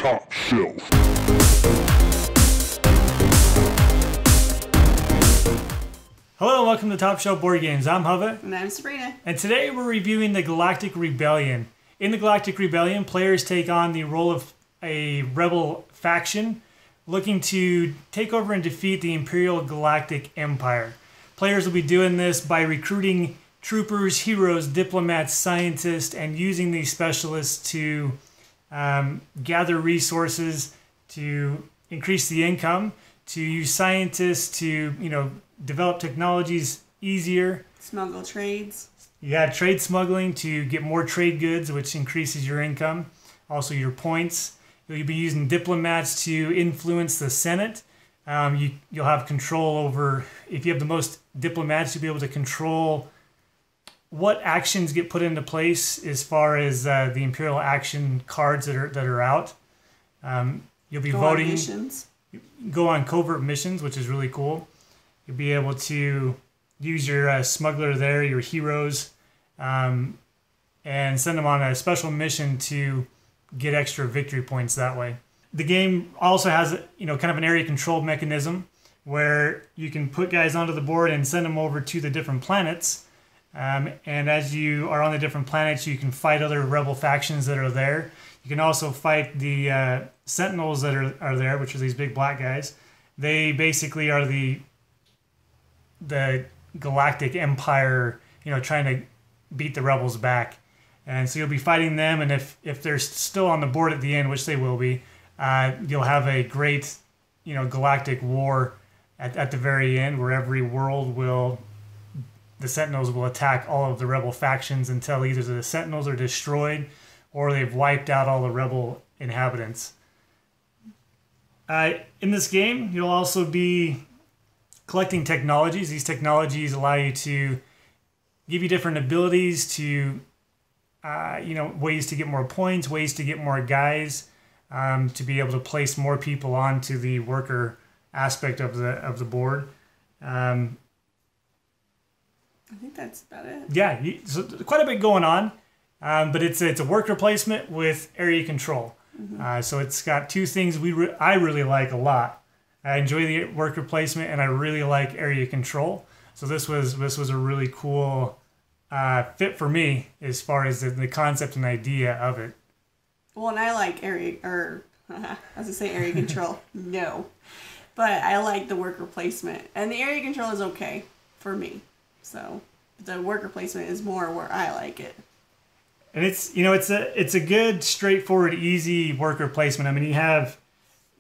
top shelf. Hello and welcome to Top Shelf Board Games. I'm Hava. And I'm Sabrina. And today we're reviewing the Galactic Rebellion. In the Galactic Rebellion, players take on the role of a rebel faction looking to take over and defeat the Imperial Galactic Empire. Players will be doing this by recruiting troopers, heroes, diplomats, scientists, and using these specialists to gather resources, to increase the income, to use scientists to, develop technologies easier. Smuggle trades. Yeah, trade smuggling to get more trade goods, which increases your income. Also your points. You'll be using diplomats to influence the Senate. You'll have control over, if you have the most diplomats, you'll be able to control what actions get put into place as far as the Imperial action cards that are out. You'll be voting. On missions. Go on covert missions, which is really cool. You'll be able to use your smuggler there, your heroes, and send them on a special mission to get extra victory points that way. The game also has, kind of an area control mechanism where you can put guys onto the board and send them over to the different planets. And as you are on the different planets, you can fight other rebel factions that are there. You can also fight the Sentinels that are there, which are these big black guys. They basically are the Galactic Empire, trying to beat the rebels back. And so you'll be fighting them, and if they're still on the board at the end, which they will be, you'll have a great, galactic war at the very end where every world the Sentinels will attack all of the rebel factions until either the Sentinels are destroyed or they've wiped out all the rebel inhabitants. In this game, you'll also be collecting technologies. These technologies allow you to give you different abilities to, ways to get more points, ways to get more guys, to be able to place more people onto the worker aspect of the board. I think that's about it. Yeah, so quite a bit going on, but it's a worker placement with area control. Mm-hmm. So it's got two things I really like a lot. I enjoy the worker placement, and I really like area control. So this was a really cool fit for me as far as the concept and idea of it. Well, and I like area control. No, but I like the worker placement, and the area control is okay for me. So the worker placement is more where I like it. And it's a good, straightforward, easy worker placement. I mean, you have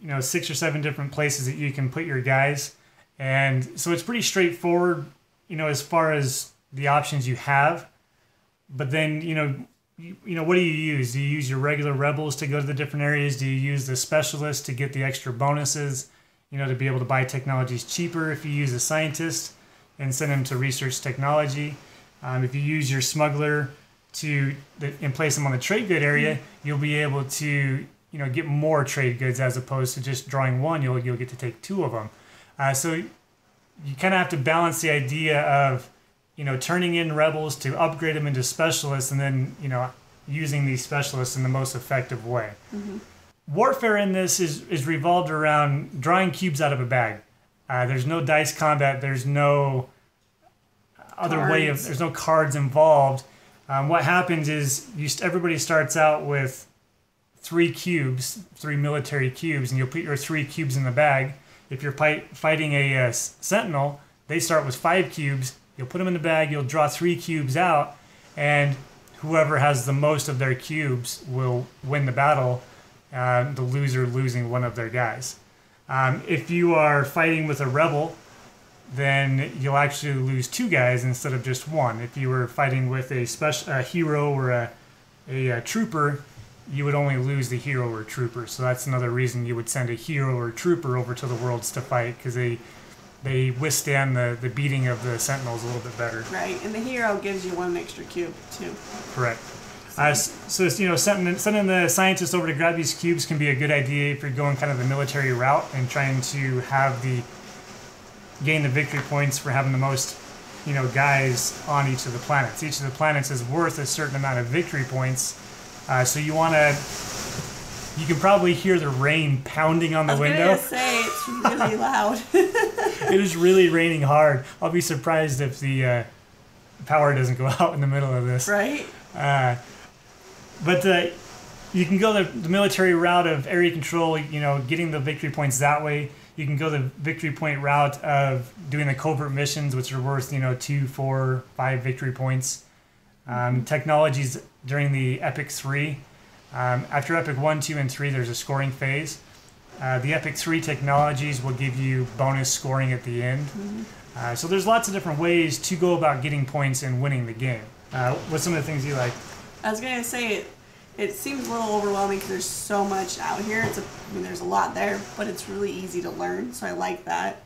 6 or 7 different places that you can put your guys. And so it's pretty straightforward, as far as the options you have. But then, what do you use? Do you use your regular rebels to go to the different areas? Do you use the specialists to get the extra bonuses, to be able to buy technologies cheaper if you use a scientist and send them to research technology? If you use your smuggler and place them on the trade good area, you'll be able to get more trade goods as opposed to just drawing one. You'll get to take 2 of them. So you kind of have to balance the idea of turning in rebels to upgrade them into specialists, and then using these specialists in the most effective way. Mm-hmm. Warfare in this is revolved around drawing cubes out of a bag. There's no dice combat. There's no other way of. There's no cards involved. What happens is everybody starts out with 3 cubes, 3 military cubes, and you'll put your 3 cubes in the bag. If you're fighting a Sentinel, they start with 5 cubes. You'll put them in the bag, you'll draw 3 cubes out, and whoever has the most of their cubes will win the battle, the loser losing one of their guys. If you are fighting with a rebel, then you'll actually lose 2 guys instead of just 1. If you were fighting with a hero or a trooper, you would only lose the hero or trooper. So that's another reason you would send a hero or trooper over to the worlds to fight, because they withstand the beating of the Sentinels a little bit better. Right, and the hero gives you 1 extra cube too. Correct. So sending the scientists over to grab these cubes can be a good idea if you're going kind of the military route and trying to gain the victory points for having the most guys on each of the planets. Each of the planets is worth a certain amount of victory points. So you want to You can probably hear the rain pounding on the window. I was gonna say it's really loud. It is really raining hard. I'll be surprised if the power doesn't go out in the middle of this. Right. But you can go the military route of area control, you know, getting the victory points that way. You can go the victory point route of doing the covert missions, which are worth, you know, 2, 4, 5 victory points. Technologies during the Epic 3. After Epic 1, 2, and 3, there's a scoring phase. The Epic 3 technologies will give you bonus scoring at the end. So there's lots of different ways to go about getting points and winning the game. What's some of the things you like? I was gonna say it seems a little overwhelming because there's so much out here. I mean, there's a lot there, but it's really easy to learn. So I like that.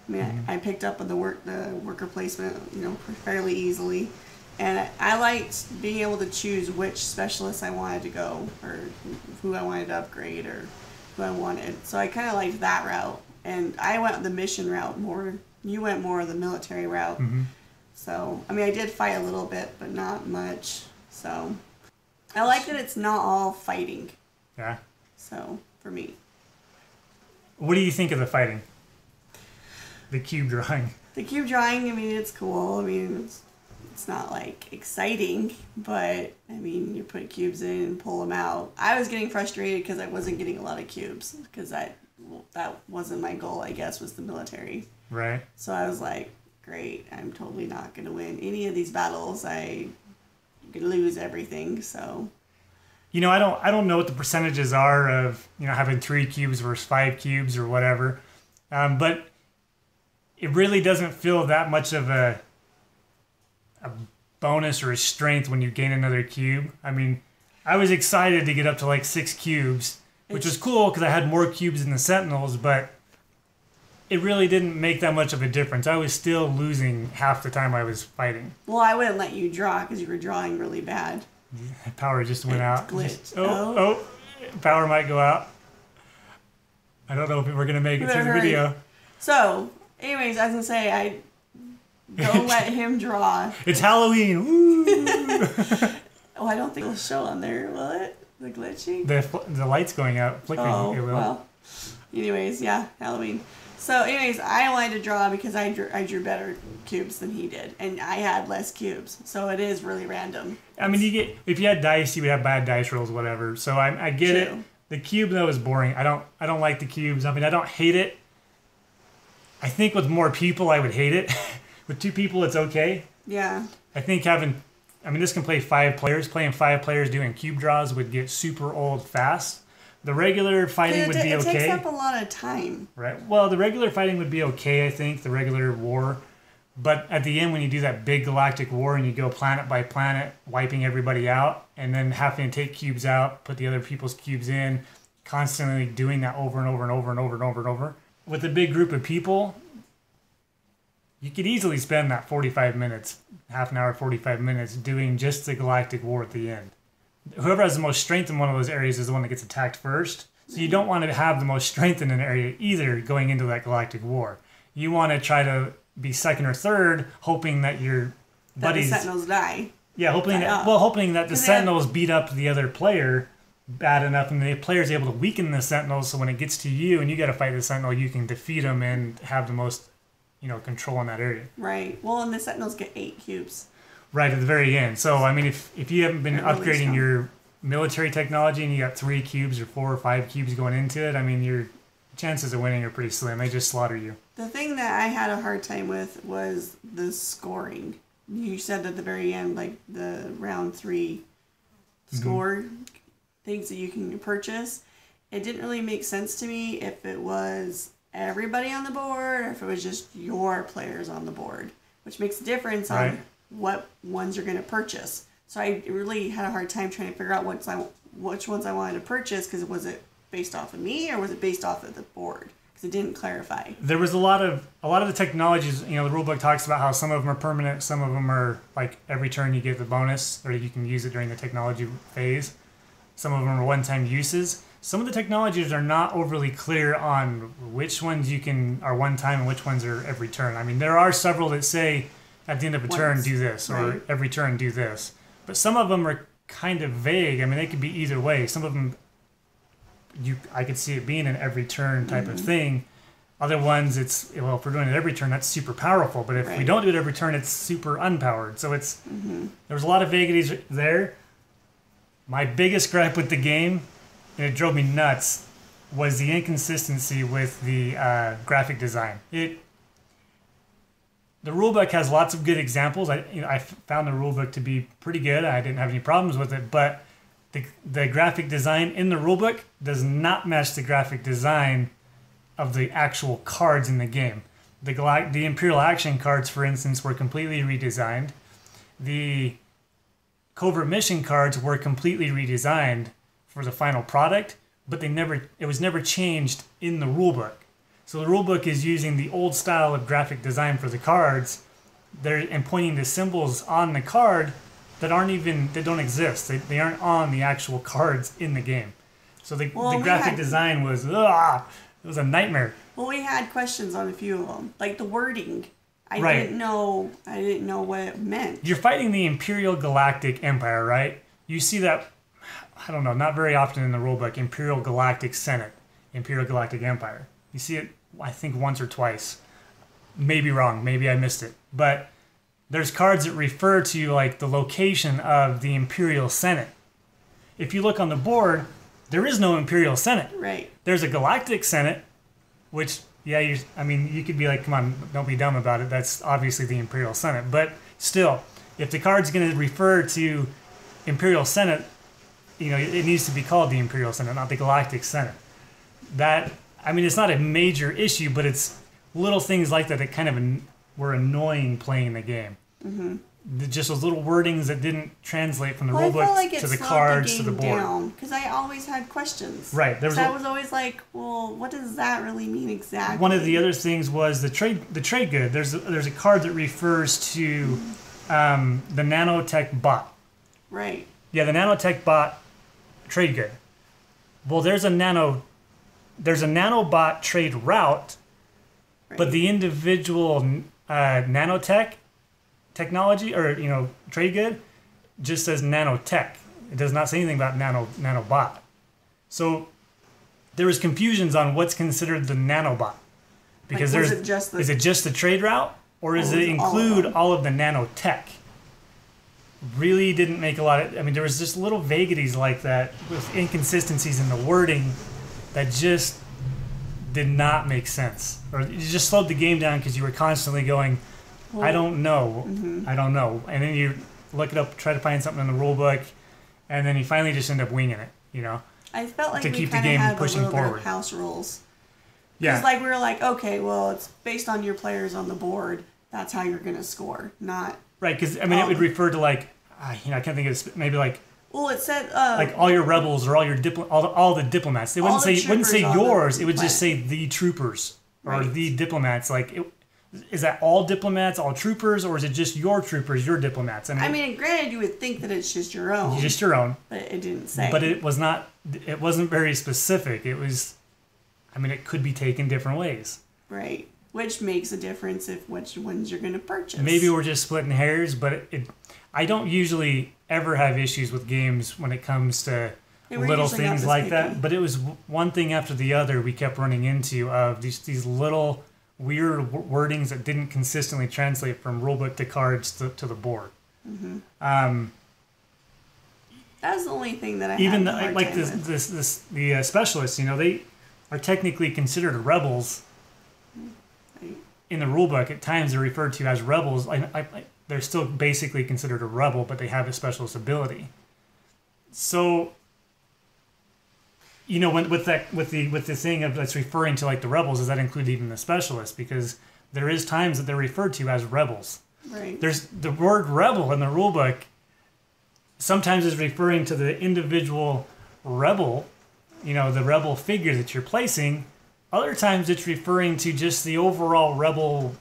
I mean, I picked up on the worker placement, you know, fairly easily, and I liked being able to choose which specialists I wanted to go, or who I wanted to upgrade, or who I wanted. So I kind of liked that route, and I went the mission route more. You went more of the military route. So I mean, I did fight a little bit, but not much. So I like that it's not all fighting. Yeah. So, for me. What do you think of the fighting? The cube drawing. The cube drawing, I mean, it's cool. I mean, it's not, like, exciting, but, I mean, you put cubes in and pull them out. I was getting frustrated because I wasn't getting a lot of cubes, because that wasn't my goal, I guess, was the military. Right. So I was like, great, I'm totally not going to win any of these battles. Could lose everything, so. You know, I don't know what the percentages are of, you know, having 3 cubes versus 5 cubes or whatever, but it really doesn't feel that much of a bonus or a strength when you gain another cube. I mean, I was excited to get up to like 6 cubes, which was cool because I had more cubes than the Sentinels, but it really didn't make that much of a difference. I was still losing half the time I was fighting. Well, I wouldn't let you draw because you were drawing really bad. Power just went out. Glitched. Power might go out. I don't know if we're going to make it through the video. So, anyways, I was going to say, I don't let him draw. It's Halloween. Woo! Oh, I don't think it'll show on there, will it? The glitching? The light's going out, flickering. Oh, it will. Well. Anyways, yeah, Halloween. So, anyways, I wanted to draw because I drew better cubes than he did, and I had less cubes, so it is really random. I mean, if you had dice, you would have bad dice rolls, whatever. So I get it. The cube though is boring. I don't like the cubes. I mean, I don't hate it. I think with more people, I would hate it. With 2 people, it's okay. Yeah. I think this can play 5 players. Playing 5 players doing cube draws would get super old fast. The regular fighting would be okay. It takes up a lot of time. Right. Well, the regular fighting would be okay, I think, the regular war. But at the end, when you do that big galactic war and you go planet by planet, wiping everybody out, and then having to take cubes out, put the other people's cubes in, constantly doing that over and over and over and over and over and over. With a big group of people, you could easily spend that 45 minutes, half an hour, 45 minutes, doing just the galactic war at the end. Whoever has the most strength in one of those areas is the one that gets attacked first. So you don't want to have the most strength in an area either going into that galactic war. You want to try to be second or third, hoping that your buddies... That the Sentinels die. Yeah, hoping that the Sentinels beat up the other player bad enough and the player's able to weaken the Sentinels so when it gets to you and you got to fight the Sentinel, you can defeat them and have the most, control in that area. Right. Well, and the Sentinels get 8 cubes. Right at the very end. So, I mean, if you haven't been upgrading your military technology and you got 3 cubes or 4 or 5 cubes going into it, I mean, your chances of winning are pretty slim. They just slaughter you. The thing that I had a hard time with was the scoring. You said at the very end, like the round 3 score, things that you can purchase. It didn't really make sense to me if it was everybody on the board or if it was just your players on the board, which makes a difference on what ones you're going to purchase. So I really had a hard time trying to figure out which ones I wanted to purchase, because was it based off of me or was it based off of the board? Because it didn't clarify. There was a lot of the technologies. The rulebook talks about how some of them are permanent, some of them are like every turn you get the bonus, or you can use it during the technology phase. Some of them are one-time uses. Some of the technologies are not overly clear on which ones are one-time and which ones are every turn. I mean, there are several that say at the end of a turn do this, or every turn do this. But some of them are kind of vague. I mean, they could be either way. Some of them I could see it being an every turn type of thing. Other ones, it's, well, if we're doing it every turn, that's super powerful. But if we don't do it every turn, it's super unpowered. So it's there was a lot of vagaries there. My biggest gripe with the game, and it drove me nuts, was the inconsistency with the graphic design. The rulebook has lots of good examples. I found the rulebook to be pretty good. I didn't have any problems with it, but the graphic design in the rulebook does not match the graphic design of the actual cards in the game. The Imperial Action cards, for instance, were completely redesigned. The Covert Mission cards were completely redesigned for the final product, but it was never changed in the rulebook. So the rulebook is using the old style of graphic design for the cards, and pointing to symbols on the card that don't exist. They aren't on the actual cards in the game. So the graphic design was it was a nightmare. Well, we had questions on a few of them, like the wording. I didn't know what it meant. You're fighting the Imperial Galactic Empire, right? You see that, I don't know, not very often in the rulebook. Imperial Galactic Senate, Imperial Galactic Empire. You see it, I think, once or twice. Maybe wrong. Maybe I missed it. But there's cards that refer to like the location of the Imperial Senate. If you look on the board, there is no Imperial Senate. Right. There's a Galactic Senate, which, yeah, you could be like, come on, don't be dumb about it. That's obviously the Imperial Senate. But still, if the card's going to refer to Imperial Senate, it needs to be called the Imperial Senate, not the Galactic Senate. It's not a major issue, but it's little things like that kind of were annoying playing the game. Mm-hmm. Just those little wordings that didn't translate from the rulebook to the cards to the board. Because I always had questions. Right. I was always like, well, what does that really mean exactly? One of the other things was the trade good. There's a card that refers to the nanotech bot. Right. Yeah, the nanotech bot trade good. Well, there's a nanobot trade route, but the individual nanotech technology or trade good just says nanotech. It does not say anything about nanobot. So there was confusions on what's considered the nanobot, because is it just the trade route, or does it include all of the nanotech? Really didn't make a lot of. There was just little vagaries like that with inconsistencies in the wording that just did not make sense, or you just slowed the game down because you were constantly going, I don't know. Mm-hmm. I don't know. And then you look it up, try to find something in the rule book, and then you finally just end up winging it, I felt like to we keep the kind of game had pushing a little forward. bit of house rules. Yeah. Because we were like, okay, well, it's based on your players on the board. That's how you're going to score, not... Right, because, it would refer to, like, I can't think of it, maybe, like... Well, it said... like, all your rebels or all your all the diplomats. It wouldn't say yours. It would just say the troopers or the diplomats. Like, is that all diplomats, all troopers, or is it just your troopers, your diplomats? Granted, you would think that it's just your own. Just your own. But it didn't say. But it was not... It wasn't very specific. It was... it could be taken different ways. Right. Which makes a difference which ones you're going to purchase. Maybe we're just splitting hairs, but I don't usually ever have issues with games when it comes to little things like that. But it was one thing after the other we kept running into of these little weird wordings that didn't consistently translate from rulebook to cards to the board. Mm-hmm. That was the only thing that I even had the specialists. They are technically considered rebels. In the rulebook, at times they're referred to as rebels. They're still basically considered a rebel, but they have a specialist ability. So, with the thing of that's referring to like the rebels, does that include even the specialists? Because there is times that they're referred to as rebels. Right. There's the word rebel in the rulebook. Sometimes is referring to the individual rebel, the rebel figure that you're placing. Other times it's referring to just the overall rebel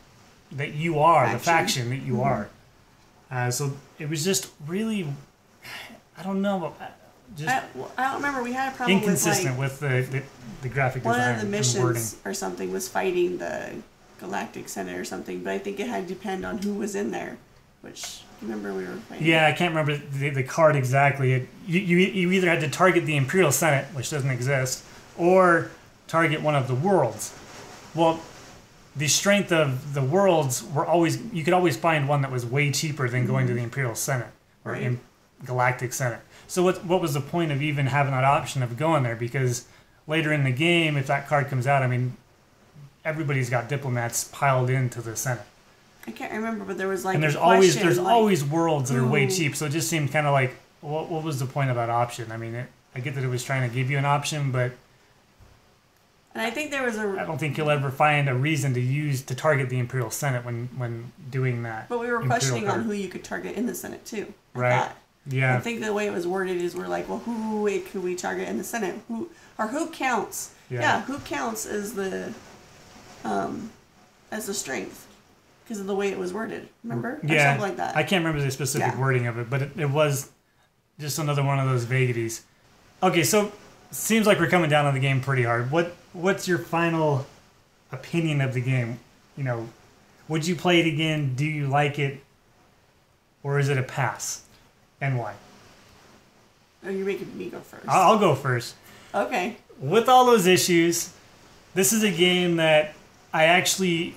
that you are, the faction that you are. So it was just really, I don't know. I don't remember. We had a problem inconsistent with the graphic design. One of the missions or something was fighting the Galactic Senate or something, but I think it had to depend on who was in there, which... Remember we were playing? Yeah, I can't remember the card exactly. You either had to target the Imperial Senate, which doesn't exist, or target one of the worlds. Well, the strength of the worlds were always, you could always find one that was way cheaper than going to the Imperial Senate or Galactic Senate. So what was the point of even having that option of going there? Because later in the game, if that card comes out, I mean, everybody's got diplomats piled into the Senate. I can't remember, but there was like, and there's always worlds that are way cheap. So it just seemed kind of like, what was the point of that option? I mean, I get that it was trying to give you an option, but and I think there was I don't think you'll ever find a reason to target the Imperial Senate when doing that. But we were questioning on who you could target in the Senate too. Right. Yeah. I think the way it was worded is we're like, well, who could we target in the Senate? Who counts? Yeah, who counts as the strength? Because of the way it was worded, remember? Yeah, or something like that. I can't remember the specific wording of it, but it was just another one of those vagaries. Okay, so seems like we're coming down on the game pretty hard. What's your final opinion of the game? You know, would you play it again? Do you like it? Or is it a pass? And why? Are you making me go first? I'll go first. Okay. With all those issues, this is a game that I actually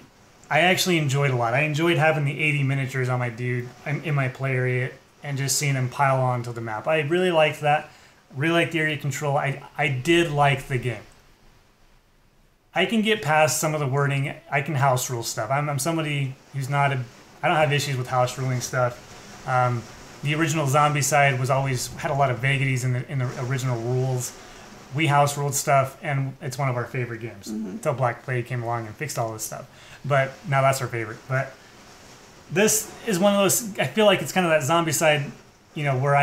enjoyed a lot. I enjoyed having the 80 miniatures on my dude in my play area and just seeing them pile onto the map. I really liked that. Really liked the area control. I did like the game. I can get past some of the wording. I can house rule stuff. I'm somebody who's not I don't have issues with house ruling stuff. The original zombie side had a lot of vagaries in the original rules. We house ruled stuff, and it's one of our favorite games. Until Black Plague came along and fixed all this stuff. But now that's our favorite. But this is one of those, I feel like it's kind of that zombie side, you know, where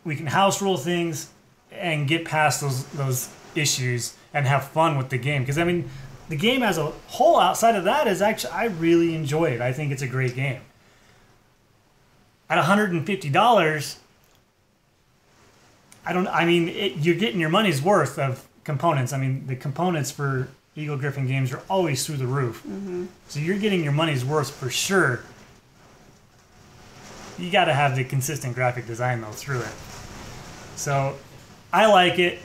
we can house rule things and get past those issues and have fun with the game. Because, I mean, the game as a whole outside of that is actually, I really enjoy it. I think it's a great game. At $150, you're getting your money's worth of components. I mean, the components for Eagle Griffin games are always through the roof. So you're getting your money's worth for sure. You got to have the consistent graphic design, though, through it. So I like it.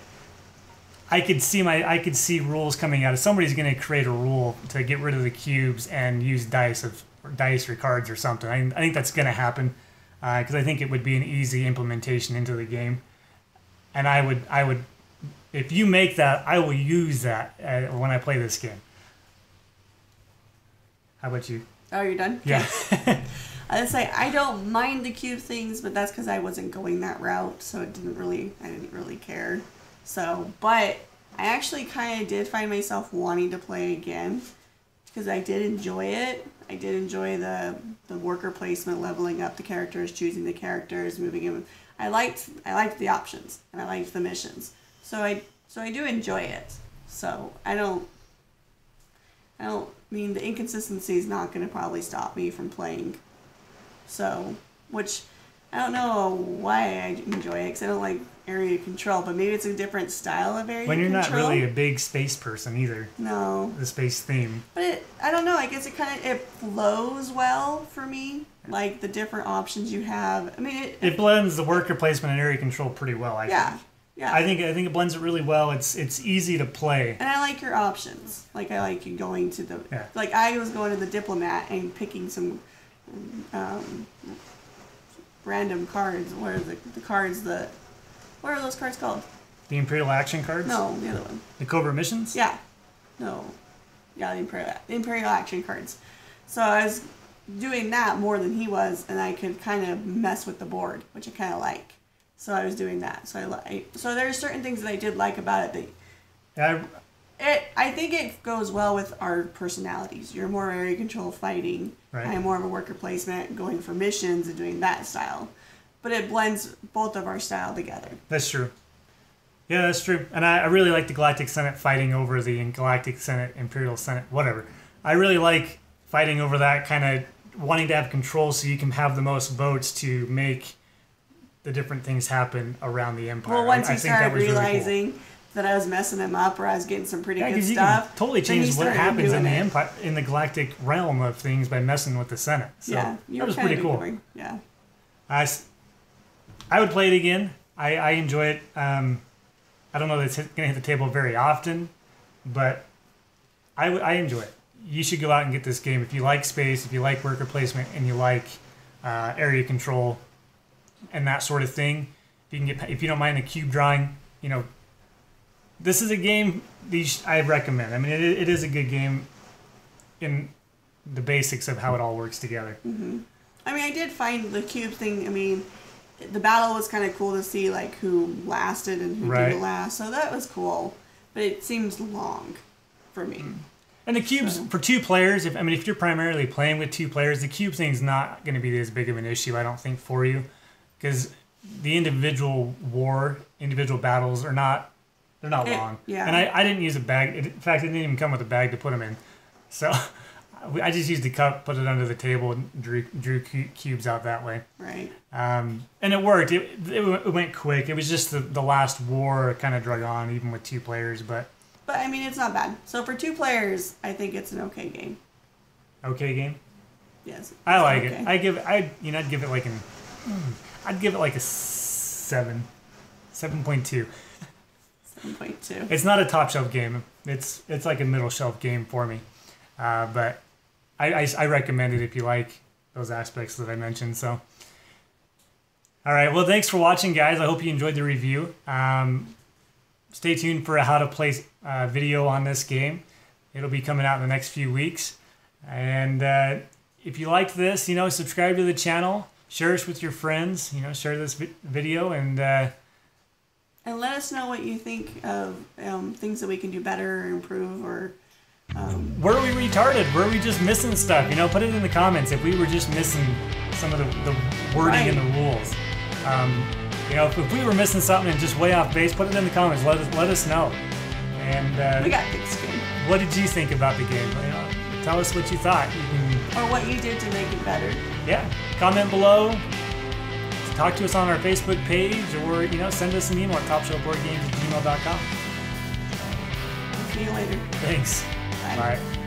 I could see rules coming out. If somebody's going to create a rule to get rid of the cubes and use dice or cards or something, I think that's going to happen because I think it would be an easy implementation into the game. And I would, if you make that, I will use that when I play this game. How about you? Oh, you're done? Yeah. I would say I don't mind the cube things, but that's because I wasn't going that route, so I didn't really care. So, but I actually kind of did find myself wanting to play again because I did enjoy it. I did enjoy the worker placement, leveling up the characters, choosing the characters, moving them. I liked the options and I liked the missions. So I do enjoy it. So I don't mean the inconsistency is not going to probably stop me from playing. So, which I don't know why I enjoy it because I don't like area control, but maybe it's a different style of area control. When you're not really a big space person either. No. The space theme. But I don't know. I guess it flows well for me. Like the different options you have. I mean, it blends the worker placement and area control pretty well. I think. Yeah. I think it blends it really well. It's easy to play. And I like your options. Like I like you going to the like I was going to the diplomat and picking some random cards. What are the cards that? What are those cards called? The Imperial Action cards? No, the other one. The Covert Missions? Yeah. No. Yeah, the Imperial Action cards. So I was doing that more than he was, and I could kind of mess with the board, which I kind of like. So I was doing that. So so there are certain things that I did like about it. I think it goes well with our personalities. You're more area control fighting. Right. I'm more of a worker placement, going for missions and doing that style. But it blends both of our style together. That's true. Yeah, that's true. And I really like the Galactic Senate fighting over the Galactic Senate, Imperial Senate, whatever. I really like fighting over that, kind of wanting to have control so you can have the most votes to make the different things happen around the Empire. Well, once you started realizing really cool. that I was messing him up or I was getting some pretty good you stuff. Can totally change what happens in the Empire, in the galactic realm of things by messing with the Senate. So yeah, that was pretty cool. Yeah. I would play it again. I enjoy it. I don't know that it's going to hit the table very often, but I enjoy it. You should go out and get this game if you like space, if you like worker placement, and you like area control and that sort of thing. If you don't mind the cube drawing, this is a game I recommend. I mean, it is a good game in the basics of how it all works together. Mm-hmm. I mean, I did find the cube thing. I mean, the battle was kind of cool to see, like, who lasted and who didn't last. So that was cool, but it seems long for me. And the cubes for 2 players. If you're primarily playing with 2 players, the cube thing's not going to be as big of an issue, I don't think, for you, because the individual battles are not. They're not long. Yeah. And I didn't use a bag. In fact, it didn't even come with a bag to put them in. So I just used a cup, put it under the table, and drew cubes out that way. Right. And it worked. It went quick. It was just the last war kind of drug on, even with 2 players. But I mean, it's not bad. So for 2 players, I think it's an okay game. Okay game? Yes. I like it. I'd give it like I'd give it like a 7. 7.2. 7.2. It's not a top shelf game. It's like a middle shelf game for me. But I recommend it if you like those aspects that I mentioned. So, all right. Well, thanks for watching, guys. I hope you enjoyed the review. Stay tuned for a how to play video on this game. It'll be coming out in the next few weeks. And if you liked this, subscribe to the channel, share us with your friends. Share this video and let us know what you think of things that we can do better or improve, or were we retarded? Were we just missing stuff? Put it in the comments if we were just missing some of the wording and the rules. If we were missing something and just way off base, put it in the comments. Let us know. And we got thick skin. What did you think about the game? Tell us what you thought. Or what you did to make it better. Yeah. Comment below. Talk to us on our Facebook page, or send us an email at topshelfboardgames@gmail.com. See you later. Thanks. Bye. Bye.